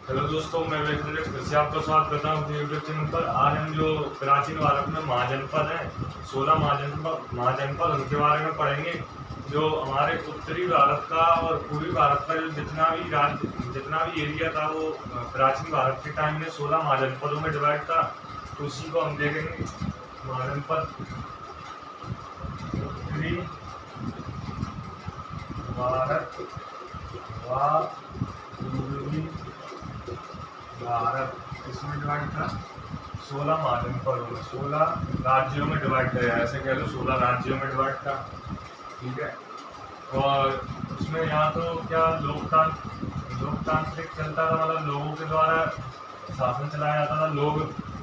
Hello दोस्तों, मैं वैष्णव फिर से आपका स्वागत करता हूँ अपने यूट्यूब चैनल पर। आज हम जो प्राचीन भारत में महाजनपद हैं, 16 महाजनपद उनके बारे में पढ़ेंगे। जो हमारे उत्तरी भारत का और पूर्वी भारत का जो जितना भी एरिया था, वो प्राचीन भारत के टाइम में 16 महाजनपदों में डिवाइड था। तो उसी को हम देखेंगे। महाजनपद उत्तरी भारत व पूर्वी भारत इसमें डिवाइड था 16 महाजनपदों में, 16 राज्यों में डिवाइड था, ऐसे कह लो 16 राज्यों में डिवाइड था। ठीक है। और उसमें यहाँ तो क्या लोकतांत्रिक चलता था, मतलब लोगों के द्वारा शासन चलाया जाता था। लोग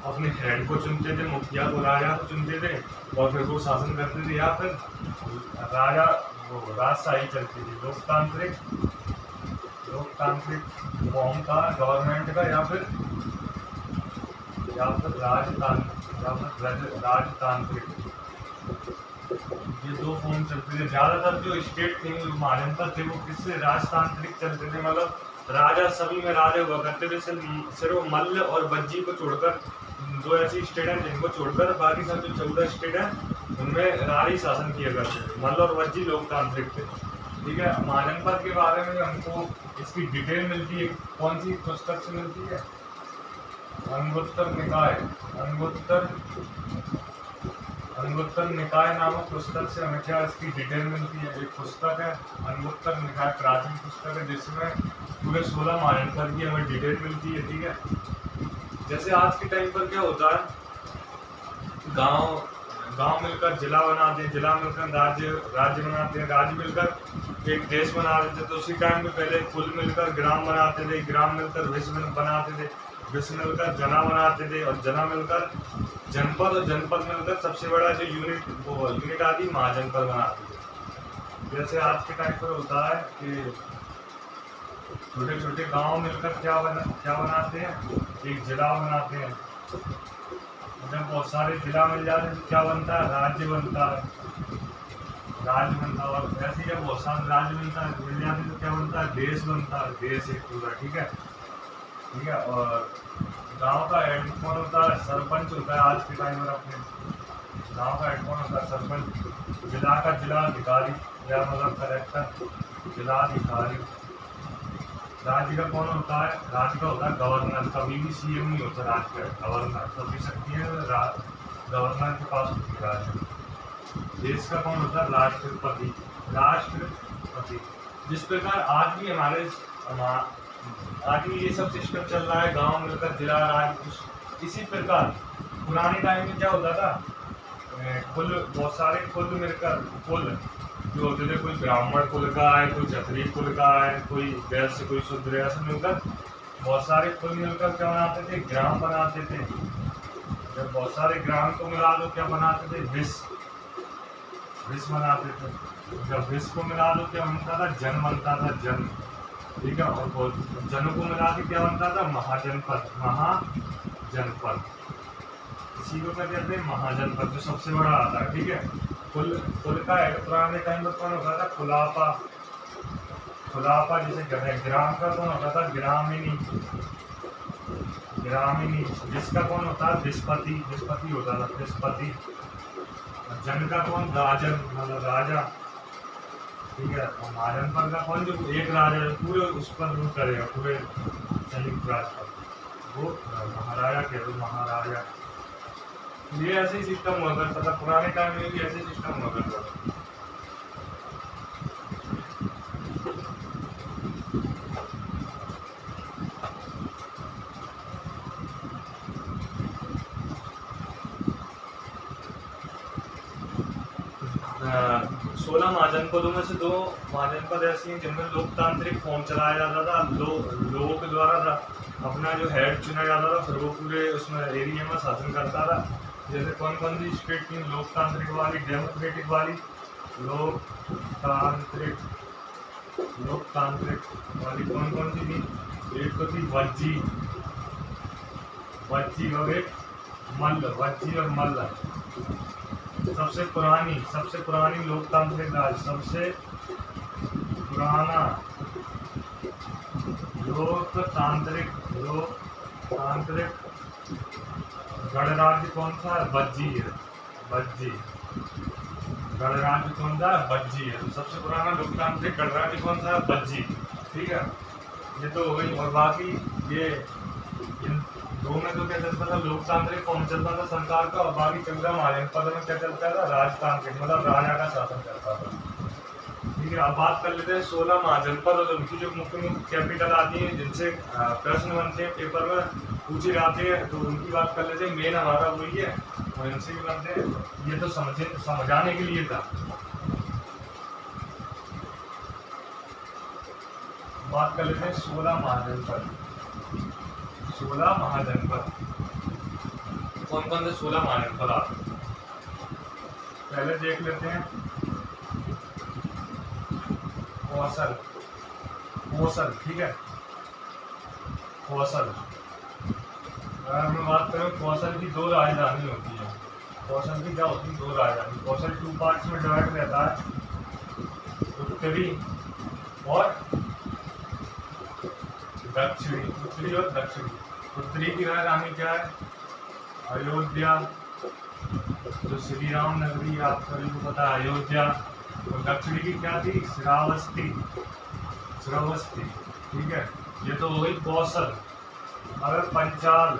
अपने हेड को चुनते थे, मुखिया को, राजा को चुनते थे और फिर वो शासन करते थे, या फिर राजा वो राजशाही चलती थी। लोकतांत्रिक फॉर्म था गवर्नमेंट का, या फिर राजतांत्रिक, ये दो फॉर्म चलते थे। ज्यादातर जो स्टेट थे, महाजनपद थे, वो किससे राजतांत्रिक चलते थे, मतलब राजा, सभी में राजा हुआ करते थे। सिर्फ मल्ल और बज्जी को छोड़कर, दो ऐसी स्टेट हैं जिनको छोड़कर बाकी सब जो 14 स्टेट हैं उनमें राजा शासन किया करते थे। मल्ल और बज्जी लोकतांत्रिक थे। ठीक है। महाजनपद के बारे में हमको इसकी डिटेल मिलती है, कौन सी पुस्तक से मिलती है? अंगुत्तर निकाय नामक पुस्तक से हमें क्या इसकी डिटेल मिलती है। एक पुस्तक है अंगुत्तर निकाय, प्राचीन पुस्तक है, जिसमें पूरे 16 महाजनपद की हमें डिटेल मिलती है। ठीक है। जैसे आज के टाइम पर क्या होता है, गांव मिलकर जिला बनाते हैं, जिला मिलकर राज्य बनाते हैं, राज्य मिलकर एक देश बना देते थे। तो उसी टाइम में पहले कुल मिलकर ग्राम बनाते थे, ग्राम मिलकर विश्व बनाते थे, विश्व मिलकर जना बनाते थे, और जना मिलकर जनपद, और जनपद मिलकर सबसे बड़ा जो यूनिट आती महाजनपद बनाती है। जैसे आज के टाइम पर होता है कि छोटे छोटे गांव मिलकर क्या बनाते हैं, एक जिला बनाते हैं। जब बहुत सारे जिला मिल जाते हैं तो क्या बनता है, राज्य बनता है। और ऐसे जब बहुत सारे राज्य मिल जाते हैं तो क्या बनता है, देश बनता है, देश एक पूरा। ठीक है। और गांव का हेड कौन होता है, सरपंच होता है। आज के टाइम में अपने गांव का हेड कौन होता है, सरपंच। जिला का जिलाधिकारी, या मतलब कलेक्टर, जिलाधिकारी। राज्य का कौन होता है, राज्य का होता है गवर्नर। कभी भी सीएम नहीं होता राज्य का, गवर्नर। कभी सकती है गवर्नर के पास होती है राज्य। देश का कौन होता है, राष्ट्रपति। जिस प्रकार आज भी ये सब सिस्टम चल रहा है, गांव मिलकर जिला, राज्य, इसी प्रकार पुराने टाइम में क्या होता था, बहुत सारे कुल मिलकर, कुल जो होते थे, कोई ब्राह्मण कुल का है, कोई क्षत्रिय कुल का है, कोई वैश्य, कोई शूद्र, ऐसे मिलकर बहुत सारे कुल मिलकर क्या बनाते थे, ग्राम बनाते थे। जब बहुत सारे ग्राम को मिला दो क्या बनाते थे, विश्व बनाते थे। जब विश्व को मिला दो क्या बनता था, जन बनता था, जन। ठीक है। और जनों को मिला के क्या बनता था, महाजनपद। इसी को क्या कहते हैं, महाजनपद, जो सबसे बड़ा आता है। ठीक है। कुल का है, पुराने टाइम में कौन होता था, खुलापा जिसे कहते हैं। ग्राम का कौन होता था, ग्रामीणी। जिसका कौन होता है, विस्पति होता था, विस्पति। जन का कौन, राजन, मतलब राजा। ठीक है। और महाजनपद का कौन, जो एक राजा पूरे उस पर रूल करेगा, पूरे संयुक्त राष्ट्र पर, वो महाराजा कहते, महाराजा। ये ऐसे ही सिस्टम हुआ करता था, पुराने टाइम में भी ऐसे सिस्टम हुआ करता था। सोलह महाजनपदों में से 2 महाजनपद ऐसी हैं जिनमें लोकतांत्रिक फॉर्म चलाया जाता था। लोगों के द्वारा अपना जो हेड चुना जाता था, फिर वो पूरे उसमें एरिया में शासन करता था। जैसे कौन कौन सी स्टेट थी, लोकतांत्रिक वाली, डेमोक्रेटिक वाली। लोकतांत्रिक वाली कौन कौन सी थी, एक तो थी वज्जी और एक मल्ल, वज्जी और मल्ल। सबसे पुरानी लोकतांत्रिक राज, सबसे पुराना लोकतांत्रिक गणराज्य कौन सा है? बज्जी है। बज्जी गणराज्य कौन सा है? बज्जी है। तो सबसे पुराना लोकतांत्रिक गणराज्य कौन सा है? बज्जी। ठीक है, ये तो हो गई। और बाकी ये इन दो में तो क्या चलता था? लोकतांत्रिक फॉर्म चलता था सरकार का, और बाकी 14 महाजनपद में क्या चलता था? राजतांत्रिक, मतलब राजा का शासन चलता था। ठीक है, अब बात कर लेते हैं 16 महाजनपद और उनकी जो मुख्य मुख्य कैपिटल आती है, जिनसे प्रश्न बनते हैं पेपर में पूछे जाते हैं, तो उनकी बात कर लेते हैं। मेन हमारा वही है और इनसे भी बनते हैं। ये तो समझाने के लिए था। बात कर लेते हैं 16 महाजनपद। 16 महाजनपद कौन कौन से 16 महाजनपद आते हैं? पहले देख लेते हैं कौशल। ठीक है, कौशल। अगर मैं बात करूँ, कौशल की 2 राजधानी होती है। कौशल की क्या होती है? 2 राजधानी। कौशल 2 पार्ट्स में डिवाइड रहता है, उत्तरी और दक्षिणी। उत्तरी और दक्षिणी। उत्तरी की राजधानी क्या है? अयोध्या, जो श्री राम नगरी है, आप सभी को पता है, अयोध्या। और दक्षिणी की क्या थी? श्रावस्ती। ठीक है, ये तो हो गई कौशल। अगर पंचाल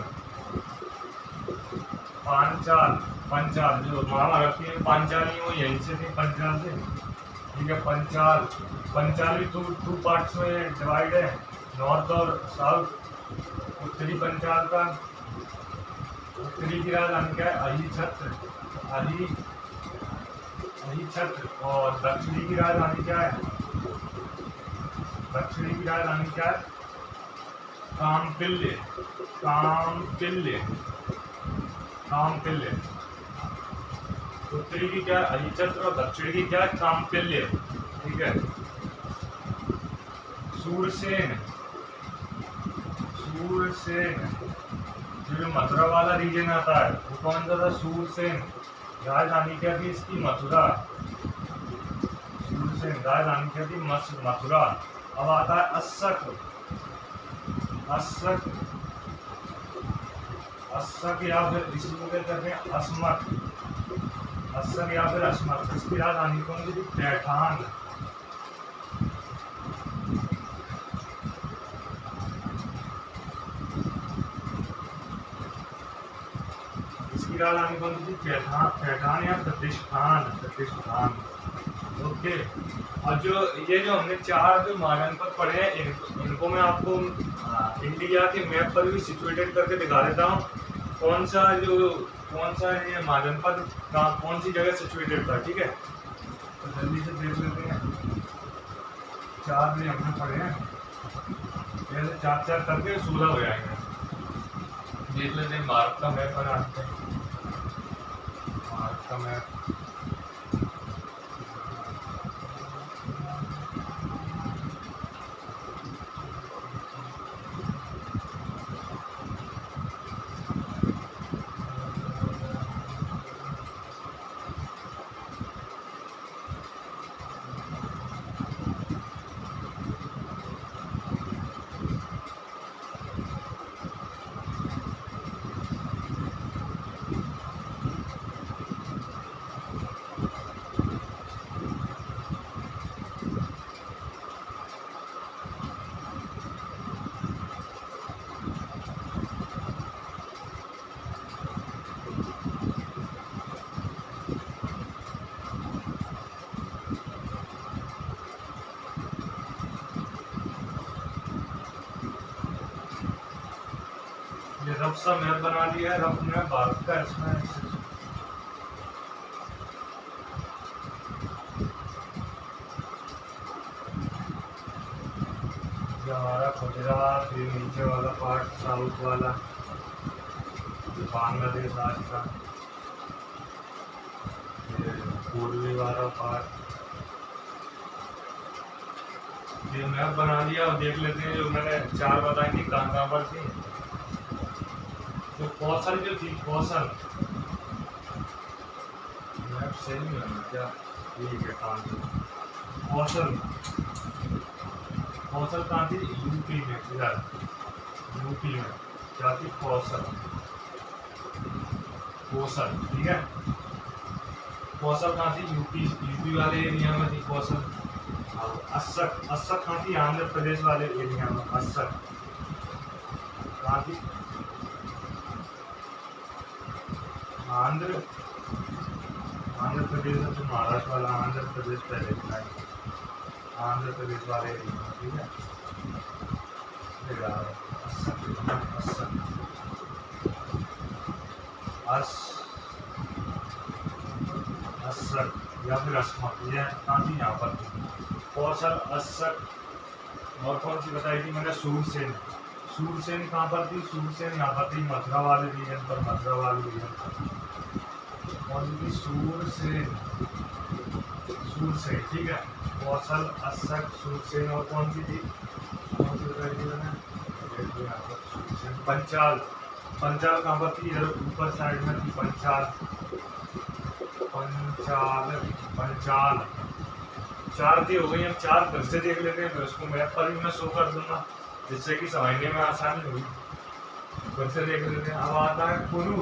जो महाभारत की पांचाली वो यहीं से थी, पंचाल से। ठीक है, पंचाल भी 2 पार्ट्स में डिवाइड है, नॉर्थ और साउथ। उत्तरी पंचाल का उत्तरी की राजधानी क्या है? अहिछत्र। और दक्षिणी की राजधानी क्या है? कामपिल्य। उत्तरी की क्या है? अहिछत्र और दक्षिणी की क्या है? कामपिल्य। ठीक है, सूरसेन। जो मथुरा वाला रीजन आता है वो कौन सा था? सूरसेन। राजधानी क्या थी इसकी? मथुरा। सूरसेन राजधानी क्या थी? मथुरा। अब आता है अस्सक या फिर इसी को क्या कहते हैं? अस्मक। अस्सक या फिर अस्मक। इसकी राजधानी कौन सी थी? पैठान। इसकी राजधानी कौन सी थी? पैठान या प्रतिष्ठान। ओके, और जो हमने 4 जो महाजनपद पढ़े हैं, इनको मैं आपको इंडिया के मैप पर भी सिचुएटेड करके दिखा देता हूँ। कौन सा ये महाजनपद कौन सी जगह सिचुएटेड था। ठीक है, तो जल्दी से देख लेते हैं। 4 भी हमने पढ़े हैं, जैसे 4 करके 16 हो जाएंगे। देख लेते हैं भारत का मैप बनाते हैं। भारत का मैप रफ सा मैप बना लिया है। रफ मैप भारत का। इसमें हमारा गुजरात, ये नीचे वाला पार्ट, साउथ वाला बांग्लादेश आज का, ये पूर्वी वाला पार्ट। ये मैप बना लिया और देख लेते हैं जो मैंने 4 बताई थी कहाँ पर थी। जो कौशल जो थी, कौशल मैप सही नहीं है क्या? ठीक है, कौशल कौशल कहाँ थी? यूपी में, इधर यूपी में क्या थी? कौशल, कौशल, ठीक है। कौशल कहाँ थी? यूपी वाले एरिया में थी कौशल। अस्सक, अस्सक कहाँ थी? आंध्र प्रदेश वाले एरिया में। अस्सक कहाँ थी? आंध्र प्रदेश है, तो महाराष्ट्र वाला आंध्र प्रदेश पहले था, आंध्र प्रदेश वाले एरिया में, ठीक है। अस्सक या फिर अस्मक, ये कहाँ थी? यहाँ पर कौशल, अस्सक। और कौन सी बताई थी मैंने? सूरसेन। सूरसेन कहाँ पर थी? सूरसेन यहाँ पर थी, मथुरा वाले रीजन पर, मथुरा वाले रीजन पर। कौन सी? सूरसेन, सूरसेन, ठीक है। कौशल, अस्सक, सूरसेन। और कौन सी थी? कौन सी बताई थी मैंने? पंचाल। पंचाल कहाँ पर थी? इधर ऊपर साइड में थी पंचाल। पंचाल, पंचाल। चार थी, हो गई। हम चार फिर से देख लेते हैं, फिर उसको मैप पर भी मैं शो कर दूंगा, जिससे कि समझने में आसानी होगी। फिर से देख लेते हैं। अब आता है कुरु।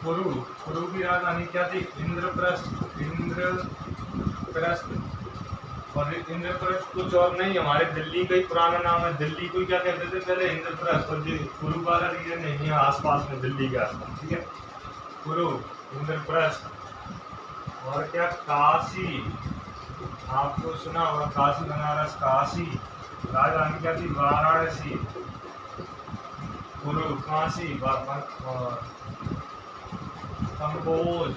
कुरु, कुरु की राजधानी क्या थी? इंद्रप्रस्थ, इंद्रप्रस्थ। और इंद्रप्रस्थ कुछ और नहीं, हमारे दिल्ली का ही पुराना नाम है। दिल्ली को क्या कहते थे पहले? इंद्रप्रस्थ। और जो कुरु वाला रीजन नहीं है आसपास में, दिल्ली के आसपास, ठीक है। कुरु, इंद्रप्रस्थ। और क्या? काशी, आपको सुना होगा, काशी बनारस, काशी। राजधानी क्या थी? वाराणसी। कुरु, काशी, कंबोज,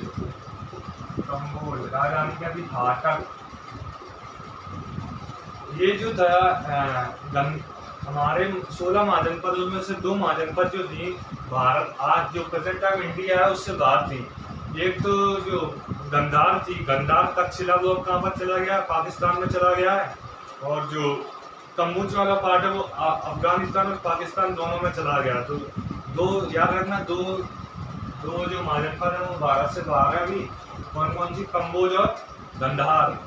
कंबोज। राजधानी क्या थी? भाटक। ये जो था हमारे 16 महाजनपदों में से 2 महाजनपद जो थी भारत, आज जो प्रेजेंट ऑफ इंडिया है उससे बाहर थी। एक तो जो गंधार थी, गंधार तक्षशिला, वो अब कहाँ पर चला गया? पाकिस्तान में चला गया है। और जो कम्बोज वाला पार्ट है वो अफगानिस्तान और पाकिस्तान दोनों में चला गया। तो दो याद रखना, दो जो महाजनपद है वो भारत से बाहर है अभी। कौन कौन सी? कम्बोज और गंधार,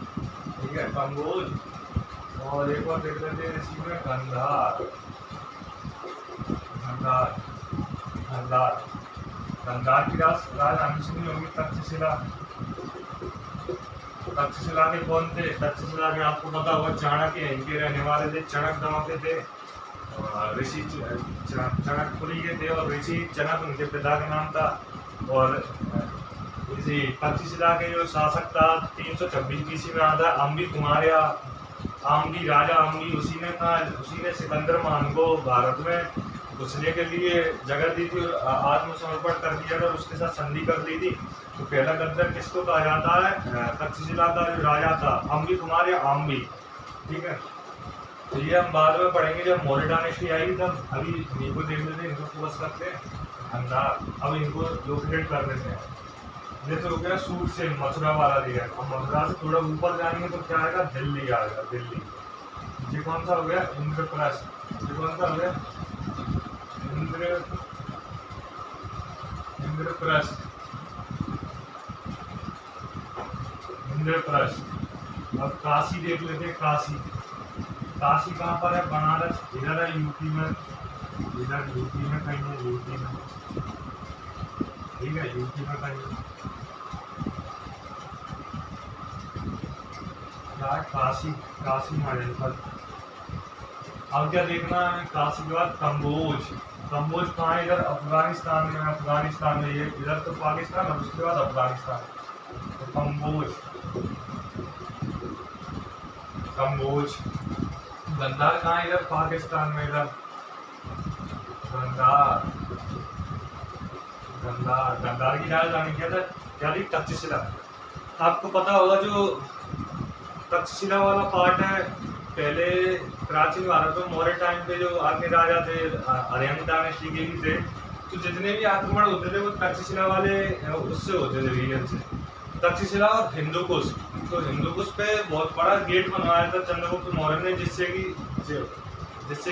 ठीक है। कम्बोज और एक और देख लेते हैं इसी में, गंधार, गंधार, गंधार। गंधार की राजधानी सुनी होगी तक्षशिला। तक्षशिला के कौन थे? तक्षशिला के आपको पता होगा चाणक्य इनके रहने वाले थे, चणक गांव के थे। ऋषि चणकपुरी के थे और ऋषि जनक उनके पिता का नाम था। और इसी तक्षशिला के जो शासक था 326 ईस्वी में आता है अम्बी कुमार, आम्बी, राजा आम्बी, उसी ने सिकंदर महान को भारत में घुसने के लिए जगह दी थी और आत्मसमर्पण कर दिया था और उसके साथ संधि कर दी थी। तो पहला गद्दार किसको कहा जाता है? तक्षशिला का जो राजा था अम्बी कुमार या आम्बी, ठीक है। तो ये हम बाद में पढ़ेंगे जब मौर्य डायनेस्टी आएगी तब। अभी इनको देख लेते हैं, इनको फोकस करते हैं। गंधार, अब इनको लोकेट कर देते हैं। ये तो हो गया सूरसेन, मथुरा वाला दिया। अब मथुरा से थोड़ा ऊपर जाएंगे तो क्या आएगा? दिल्ली आएगा, दिल्ली। ये कौन सा हो गया? इंद्रप्रस्थ। ये कौन सा हो गया? इंद्रप्रस्थ, इंद्रप्रस्थ। अब काशी देख लेते हैं। काशी, काशी कहाँ पर है? बनारस, इधर है यूपी में, इधर यूपी में कहीं है, यूपी में, ठीक है, यूपी में कहीं क्या है? काशी, काशी महाजनपद। अब क्या देखना है? काशी के बाद कम्बोज। कम्बोज कहाँ है? इधर अफगानिस्तान में, अफगानिस्तान में। ये इधर तो पाकिस्तान और उसके बाद अफगानिस्तान। तो कम्बोज, कम्बोज। गंधार कहाँ है? इधर पाकिस्तान में, इधर गंधार, गंधार। गंधार की राजधानी क्या था? क्या थी? तक्षशिला। आपको पता होगा जो तक्षशिला वाला पार्ट है, पहले प्राचीन भारत में मौर्य टाइम पे जो आगे राजा थे, अरयन डायनेस्टी के भी थे, तो जितने भी आक्रमण होते थे वो तक्षशिला वाले उससे होते थे, रीजन से। तक्षशिला और हिंदुकुश, तो हिंदुकुश पे बहुत बड़ा गेट बनवाया था चंद्रगुप्त मौर्य ने, जिससे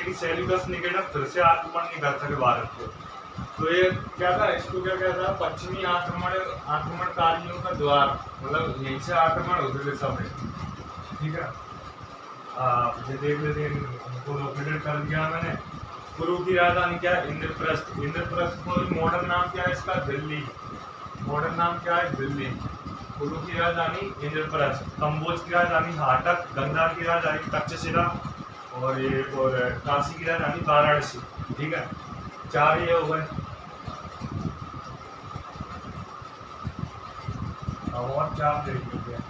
कि सेल्यूकस निकेटर फिर से आक्रमण नहीं कर सके भारत पे। तो ये क्या था? इसको क्या कहता है? पश्चिमी आक्रमणकारियों का द्वार, मतलब यहीं से आक्रमण होते थे सब। ठीक है। ये देख लेते हैं, इनको लोकेटेड कर दिया मैंने। कुरु की राजधानी क्या है? इंद्रप्रस्थ। इंद्रप्रस्थ को मॉडर्न नाम क्या है इसका? दिल्ली। मॉडर्न नाम क्या है? दिल्ली। कुरु की राजधानी इंद्रप्रस्थ। कंबोज की राजधानी हाटक। गंधार की राजधानी तक्षशिला और ये और काशी की राजधानी वाराणसी। ठीक है, 4 ये हो गए। और 4 देख लेते हैं,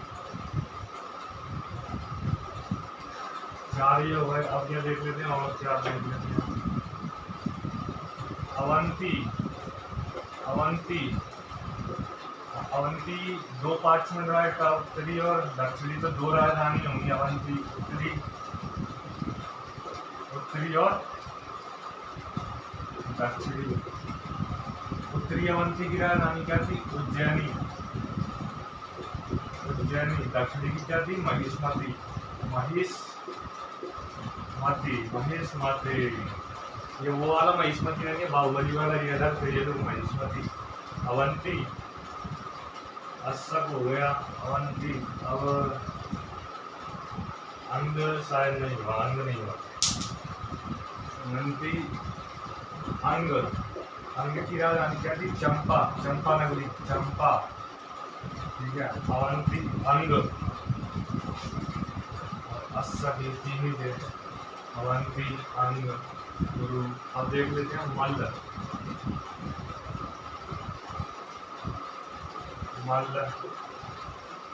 4 ये हो गए। अब ये देख लेते हैं और 4 देख लेते हैं। अवंती। अवंती अवंती 2 पार्ट्स में डिवाइड का, उत्तरी और दक्षिणी, तो 2 राजधानी होंगी अवंती। उत्तरी और दक्षिणी। उत्तरी अवंती की राजधानी क्या थी? उज्जैनी। उज्जैनी। दक्षिणी की क्या थी? महिष्मती। महिष्मती। ये वो वाला महिष्मती नहीं है, बाहुबली वाला ये था, फिर ये लोग महिष्मती। अवंती अस्सक हो गया अवंती। अब अंग शायद नहीं हुआ, अंग नहीं हुआ। अवंती अंग। अंग की राजधानी क्या थी? चंपा। चंपा नगरी, चंपा। ठीक है, अवंती अंग अस्सक, ये 3 ही थे। अवंती अंग गुरु। अब देख लेते हैं मल्ल। मल्ल।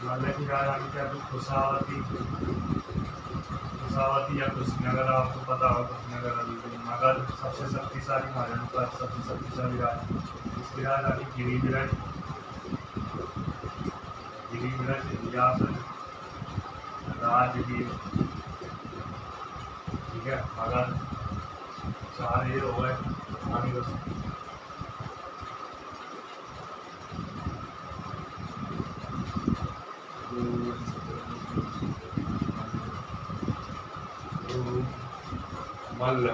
मल्ल की राजधानी क्या थी? कुशावती। कुशावती या कुशीनगर, आपको पता होगा कुशीनगर। अभी मगध सबसे शक्तिशाली महाजन का सबसे शक्तिशाली राज। इसकी राजधानी गिरिब्रज। गिरिब्रज रियासत राजगीर। ठीक है, मगध। 4 ये हो गए। मल्ल।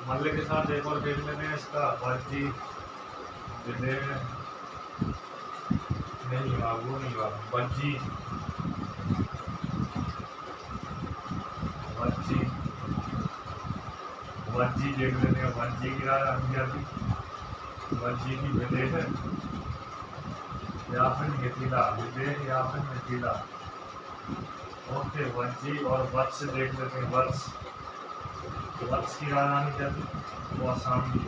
मल्ल के साथ एक और देख लेते हैं इसका। वर्जी विजय नहीं हुआ, वो नहीं हुआ। वर्जी वर्जी वर्जी देख लेते हैं। वर्जी की राजधानी क्या थी? वर्जी की विदेह या फिर मिथिला। विदेह या फिर मिथिला। ओके, वर्जी और वत्स देख लेते हैं। वत्स की राजधानी क्या थी? कौशाम्बी।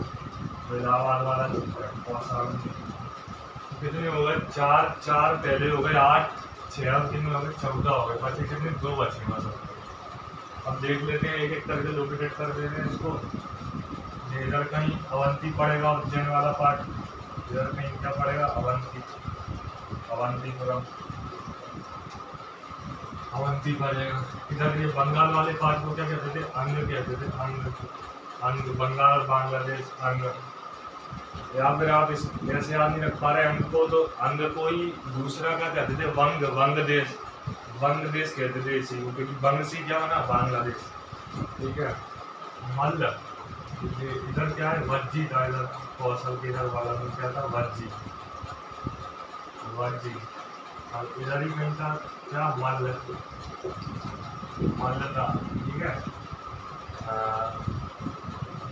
इलाहाबाद वाला जो है कौशाम्बी। कितने हो गए? 4 पहले हो गए 8, 6 और 3 हो गए 14 हो गए। बचे कितने? 2 बचे मतलब। अब देख लेते हैं, एक एक करके लोकेटेड कर देते हैं इसको। इधर कहीं अवंती पड़ेगा, उज्जैन वाला पार्ट। इधर कहीं क्या पड़ेगा? अवंती। अवंतीपुरम। अवंती पड़ेगा। इधर ये बंगाल वाले पार्ट को क्या कहते थे? अंग कहते थे। अंग। बंगाल और बांग्लादेश अंग। या फिर आप इस ऐसे याद नहीं रख पा रहे अंग को, तो अंग को ही दूसरा क्या कहते थे? वंग। वंग देश। वंग देश कहते थे इसी को, क्योंकि वंग से क्या होना? बांग्लादेश। ठीक है। मल्ल। इधर क्या है? वर्जी था। इधर कौशल के इधर वाला में क्या था? वर्जी। वर्जी। और इधर ही कहीं था क्या? मल्ल। मल्ल था। ठीक है।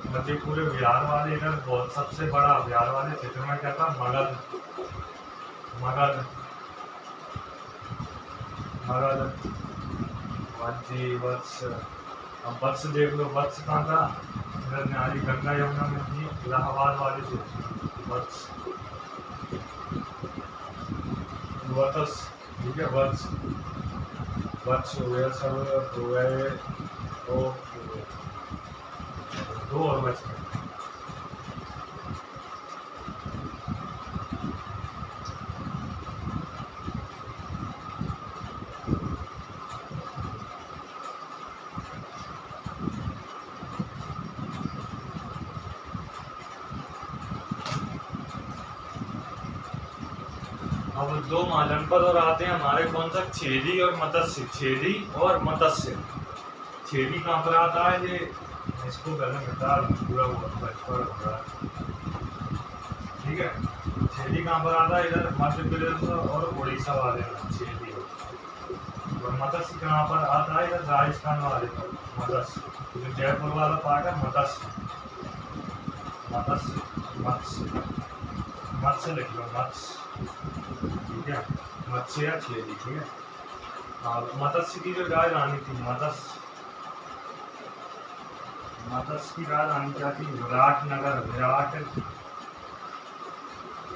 मतलब पूरे बिहार वाले इधर बहुत सबसे बड़ा बिहार वाले क्षेत्र में क्या था? मगध। मगध। मगध। वर्जी वत्स। अब वत्स देख लो। वत्स कहाँ था? इधर नारी गंगा यमुना में थी, इलाहाबाद वाले से। वत्स। वत्स। ठीक है, वत्स। वत्स हो गया सब, हो गए। ओके, 2 और बच गए। अब 2 महाजनपद और आते हैं हमारे। कौन सा? छेदी और मत्स्य। छेदी और मत्स्य। छेदी कहाँ पर आता है? ये इसको गले में डाल पूरा हुआ बचपन हो रहा है। ठीक है। छेदी कहाँ पर आता है? इधर मध्य प्रदेश और उड़ीसा वाले में छेदी। और मत्स्य कहाँ पर आता है? इधर राजस्थान वाले पर मत्स्य। जो जयपुर वाला पार्ट है मत्स्य, मत्स्य मत्स्य मत्स्य लिख लो, मत्स्य, ठीक है, मत्स्य या छेदी, ठीक है। और मत्स्य की जो राजधानी थी, मत्स्य की राजधानी क्या थी? विराटनगर, विराट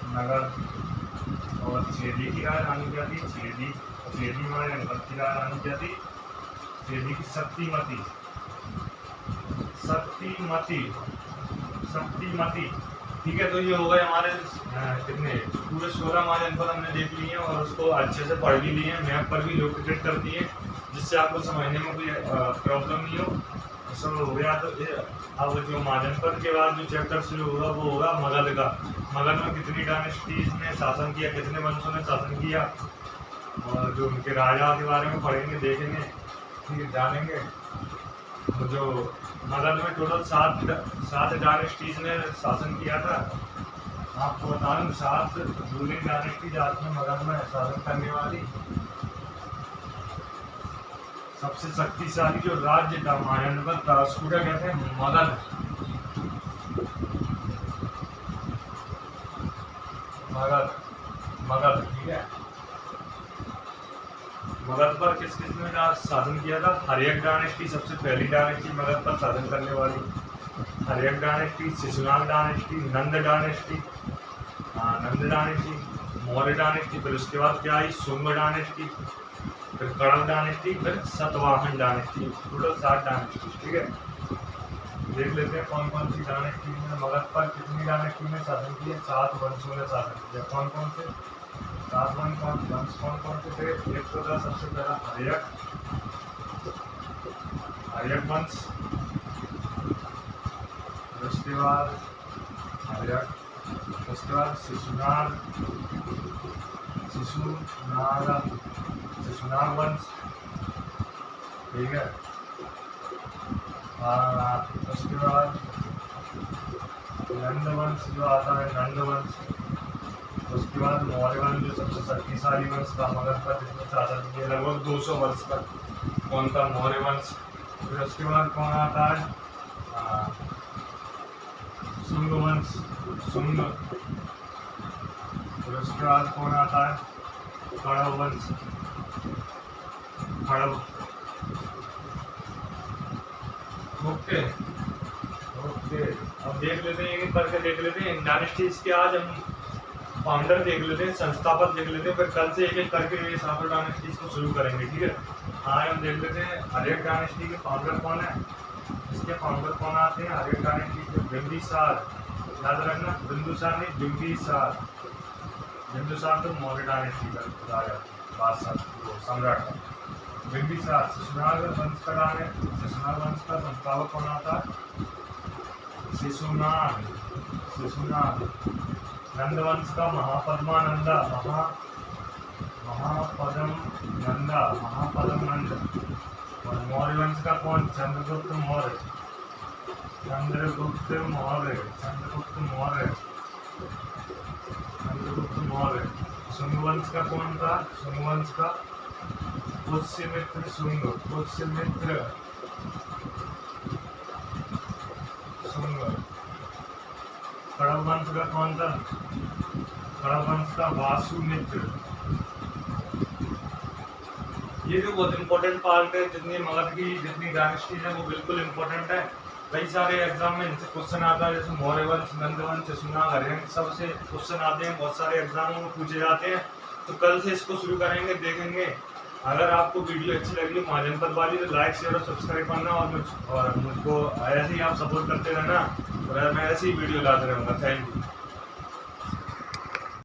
नगर। और छेदी की राजधानी क्या थी? छेदी, छेदी हमारे जनपद की राजधानी क्या थी? छेदी की शक्तिमती, शक्तिमती, शक्तिमती, ठीक है। तो ये हो गए हमारे कितने पूरे 16 महाजनपद हमने देख लिए हैं और उसको अच्छे से पढ़ भी लिए हैं, मैप पर भी लोकेटेड कर दिए, जिससे आपको समझने में कोई प्रॉब्लम नहीं हो। सब हो गया। तो अब जो महाजनपद के बाद जो चैप्टर शुरू होगा वो होगा मगध का। मगध में कितनी डायनेस्टीज ने शासन किया, कितने वंशों ने शासन किया, और जो उनके राजा के बारे में पढ़ेंगे, देखेंगे, ठीक है, जानेंगे। तो जो मगध में टोटल 7 डायनेस्टीज ने शासन किया था। आपको बता दूं 7 रूलिंग डायनेस्टीज आज में मगध में शासन करने वाली। सबसे शक्तिशाली जो राज्य था महाजनपद था, उसको क्या कहते हैं? मगध। मगध, मगध, ठीक है। मगध पर किस किस ने शासन किया था? हर्यक डायनेस्टी सबसे पहली डायनेस्टी मगध पर शासन करने वाली। हर्यक डायनेस्टी, शिशुनाग डायनेस्टी, नंद डायनेस्टी, नंद डायनेस्टी, मौर्य डायनेस्टी, फिर उसके बाद क्या आई? शुंग डायनेस्टी, फिर कड़व डायनेस्टी, फिर सतवाहन डायनेस्टी। टोटल 7 डायनेस्टी, ठीक है। देख लेते हैं कौन कौन सी डायनेस्टी ने मगध पर कितनी डायनेस्टी ने शासन किया। 7 वंशों ने शासन किया। कौन कौन से 7 वंश कौन कौन से थे? एक तो था सबसे पहला हर्यक, हर्यक वंश, उसके बाद हर्यक, उसके बाद शिशुनाग, शिशुनाग वंश, ठीक है। उसके बाद नंद वंश जो आता है, नंद वंश। उसके बाद मौर्य वंश जो सबसे शक्तिशाली वंश था मगध पर, जिसने शासन किया लगभग 200 वर्ष तक, कौन था? मौर्य वंश। फिर उसके बाद कौन आता है? शुंग वंश, शुंग। फिर उसके बाद कौन आता है? कड़व वंश, कड़व। Okay okay. अब देख लेते हैं, एक करके देख लेते हैं डायनेस्टीज के। आज हम फाउंडर देख लेते हैं, संस्थापक देख लेते हैं, फिर कल से एक एक करके ये 7 डायनेस्टीज को शुरू करेंगे, ठीक है। आज हम देख लेते हैं हर्यक डायनेस्टी के फाउंडर कौन है, इसके फाउंडर कौन आते हैं। हर्यक डायनेस्टी के बिंबिसार, याद रखना, बिंदुसार नहीं, बिंबिसार। बिंदुसार तो मौर्य डायनेस्टी का राजा, बादशाह, सम्राट था। बिंबिसार शिशुनाग वंश का है। शिशुनाग वंश का संस्थापक कौन आता है? शिशुनाग, शिशुनाग। नंद वंश का महापद्मानंदा, महापद्म नंद। और मौर्य वंश का कौन? चंद्रगुप्त मौर्य, चंद्रगुप्त मौर्य, चंद्रगुप्त मौर्य, चंद्रगुप्त मौर्य। शुंग वंश का कौन था? शुंग वंश का पुष्यमित्र शुंग, पुष्यमित्र शुंग। कड़व वंश का कौन था? कड़व वंश का वासुमित्र। ये जो बहुत इंपॉर्टेंट पार्ट है, जितनी मगध की जितनी डायनेस्टी है वो बिल्कुल इंपॉर्टेंट है। कई सारे एग्जाम में इनसे क्वेश्चन आता है, जैसे मौर्य वंश, नंद वंश, शिशुनाग, हर्यक, सबसे क्वेश्चन आते हैं, बहुत सारे एग्जामों में पूछे जाते हैं। तो कल से इसको शुरू करेंगे, देखेंगे। अगर आपको वीडियो अच्छी लगी हो महाजनपद वाली, तो लाइक शेयर और सब्सक्राइब करना, और मुझको ऐसे ही आप सपोर्ट करते रहना, और मैं ऐसे ही वीडियो लाते रहूँगा। Thank you.